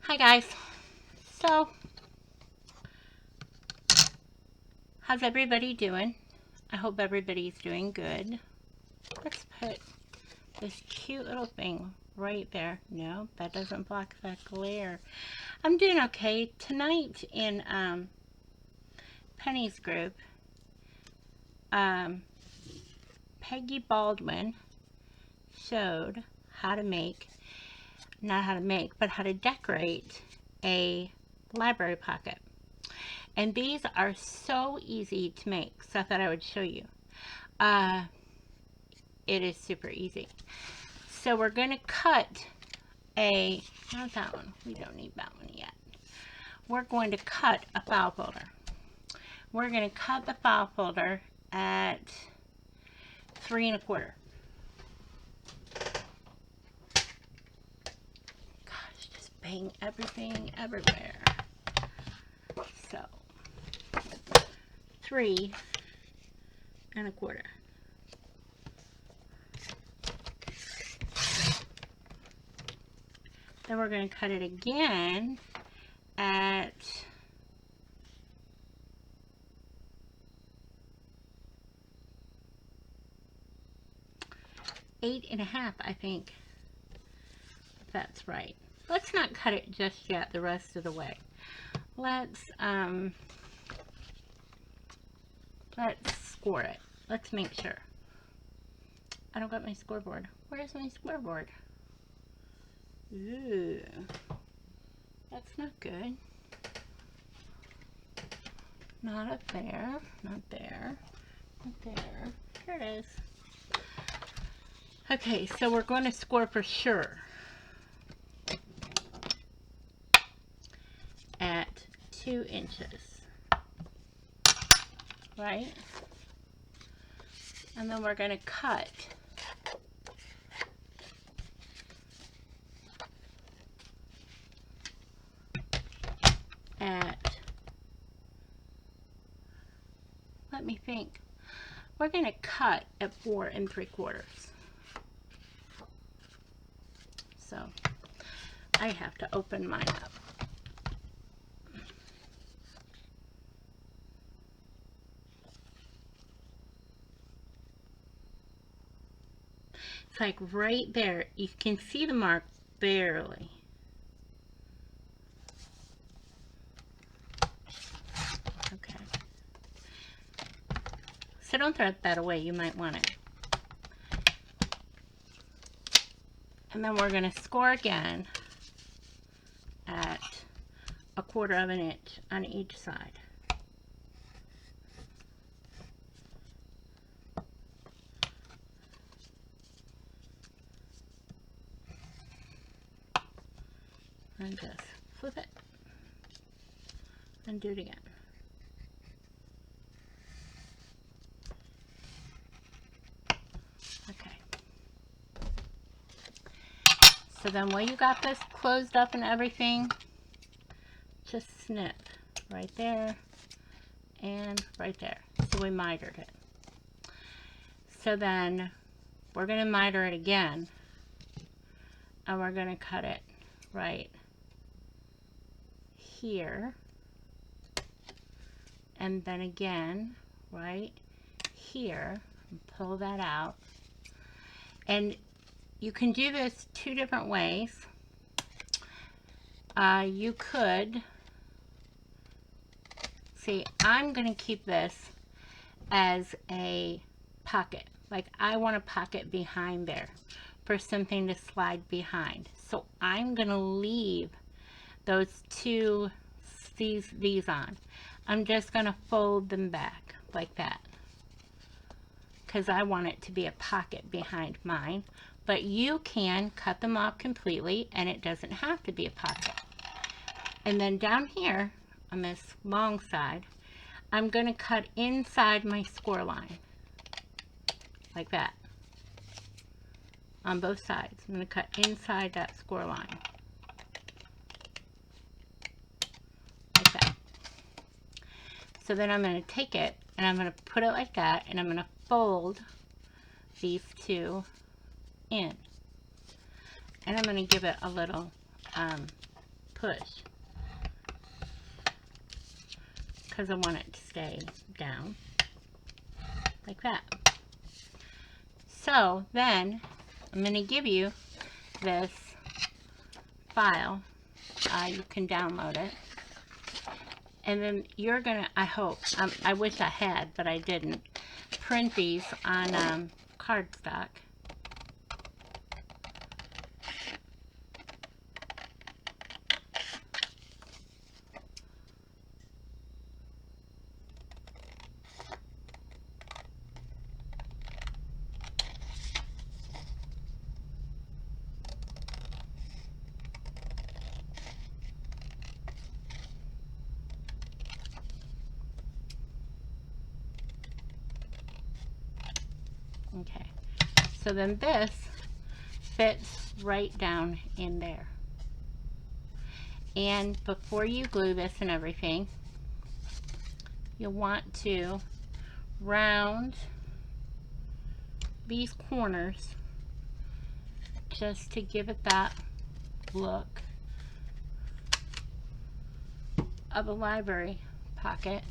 Hi guys. So, how's everybody doing? I hope everybody's doing good. Let's put this cute little thing right there. No, that doesn't block that glare. I'm doing okay. Tonight in Penny's group, Peggy Baldwin showed how to make, not how to make, but how to decorate a library pocket. And these are so easy to make, so I thought I would show you. It is super easy. So we're going to cut not that one. We don't need that one yet. We're going to cut a file folder. We're going to cut the file folder at 3 1/4. Gosh, just bang everything everywhere. So 3 1/4. Then we're going to cut it again at 8 1/2, I think. If that's right. Let's not cut it just yet the rest of the way. Let's score it. Let's make sure. I don't got my scoreboard. Where's my scoreboard? Ooh, that's not good. Not up there, not there, not there. Here it is. Okay, so we're going to score for sure at 2 inches, right? And then we're going to cut at, let me think, we're going to cut at 4 3/4. So I have to open mine up. It's like right there. You can see the mark barely. Okay. So don't throw that away. You might want it. And then we're going to score again at 1/4 inch on each side. And just flip it and do it again. Okay. So then when you got this closed up and everything, just snip right there and right there. So we mitered it. So then we're going to miter it again, and we're going to cut it right here, and then again right here, and pull that out. And you can do this 2 different ways. You could see, I'm going to keep this as a pocket. Like I want a pocket behind there for something to slide behind. So I'm going to leave those two, these on. I'm just going to fold them back like that, because I want it to be a pocket behind mine. But you can cut them off completely and it doesn't have to be a pocket. And then down here on this long side, I'm going to cut inside my score line like that on both sides. I'm going to cut inside that score line like that. So then I'm going to take it and I'm going to put it like that, and I'm going to fold these two in, and I'm going to give it a little push because I want it to stay down like that. So then I'm going to give you this file. You can download it. And then you're going to, I hope, I wish I had, but I didn't, print these on cardstock. Okay, so then this fits right down in there. And before you glue this and everything, you'll want to round these corners just to give it that look of a library pocket.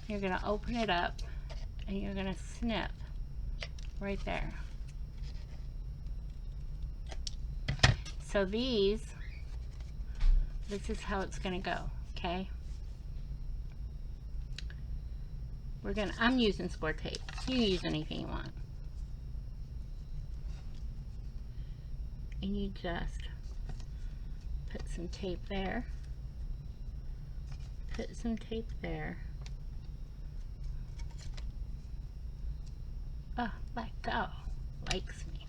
You're going to open it up and you're going to snip right there. So this is how it's going to go, okay? I'm using score tape. You can use anything you want. And you just put some tape there. Put some tape there. Oh, let go. Likes me.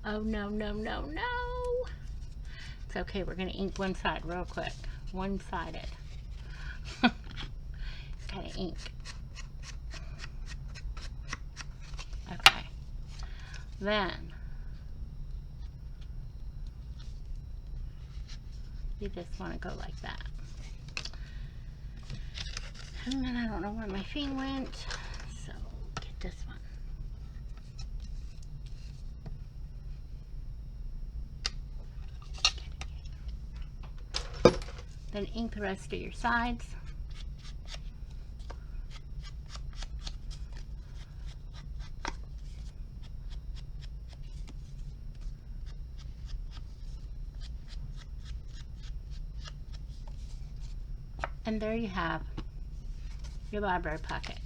Oh, no, no, no, no. It's okay. We're going to ink one side real quick. One-sided. Gotta ink. Okay. Then you just want to go like that. And then I don't know where my thing went, so get this one. Then ink the rest of your sides. And there you have your library pocket.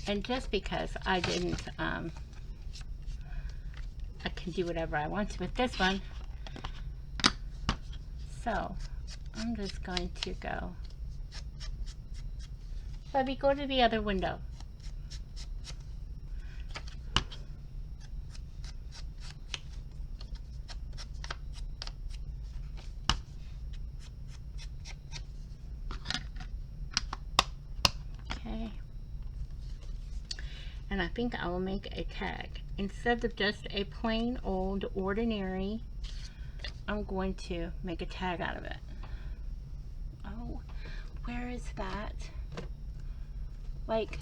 And just because I didn't, I can do whatever I want with this one. So I'm just going to go, Bubby, go to the other window. Okay. And I think I will make a tag. Instead of just a plain old ordinary, I'm going to make a tag out of it. Oh, where is that? Like,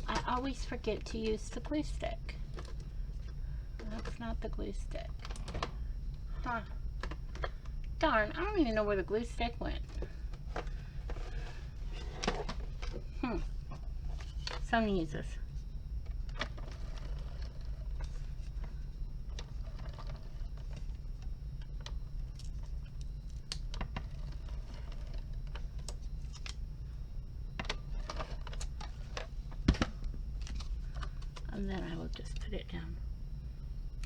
I always forget to use the glue stick. That's not the glue stick. Huh. Darn, I don't even know where the glue stick went. So I'm gonna use this. And then I will just put it down.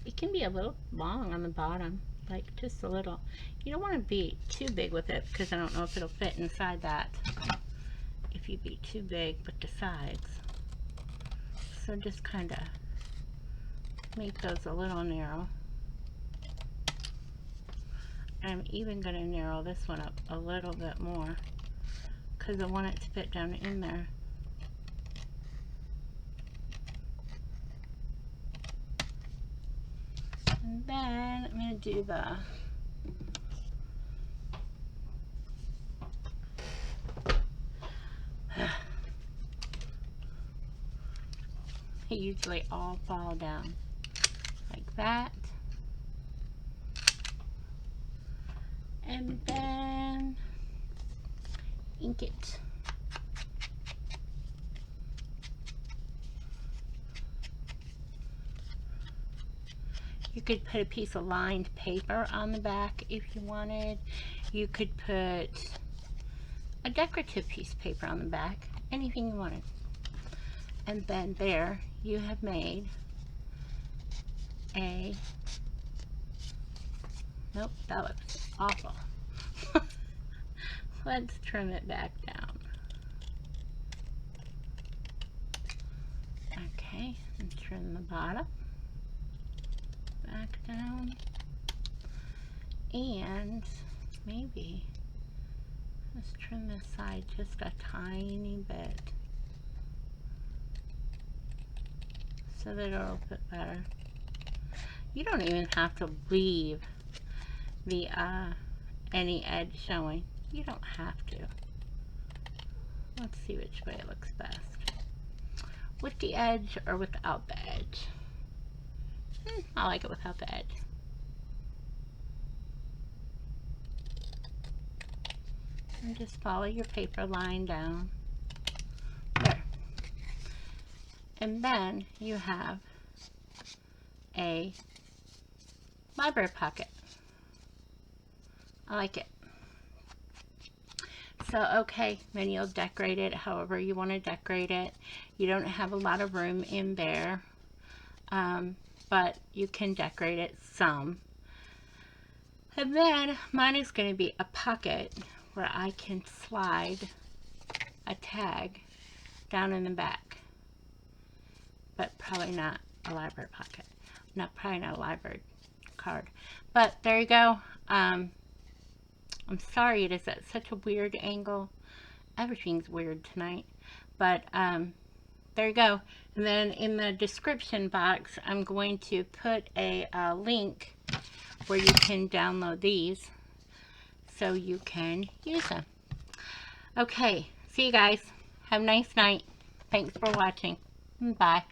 It can be a little long on the bottom, like just a little. You don't want to be too big with it because I don't know if it'll fit inside that. If you be too big with the sides. So just kind of make those a little narrow. I'm even going to narrow this one up a little bit more because I want it to fit down in there. And then I'm going to do the They usually all fall down like that. And then ink it. You could put a piece of lined paper on the back if you wanted. You could put a decorative piece of paper on the back, anything you wanted. And then there you have made a, nope, that looks awful. Let's trim it back down. Okay, and trim the bottom back down. And maybe let's trim this side just a tiny bit so that it'll fit better. You don't even have to leave the any edge showing. You don't have to. Let's see which way it looks best. With the edge or without the edge? I like it without the edge. And just follow your paper line down. There. And then you have a library pocket. I like it. So, okay, then you'll decorate it however you want to decorate it. You don't have a lot of room in there, but you can decorate it some. And then mine is going to be a pocket where I can slide a tag down in the back, but probably not a library pocket. Probably not a library card. But there you go. I'm sorry it is at such a weird angle. Everything's weird tonight. But there you go. And then in the description box, I'm going to put a link where you can download these so you can use them. Okay, see you guys. Have a nice night. Thanks for watching. Bye.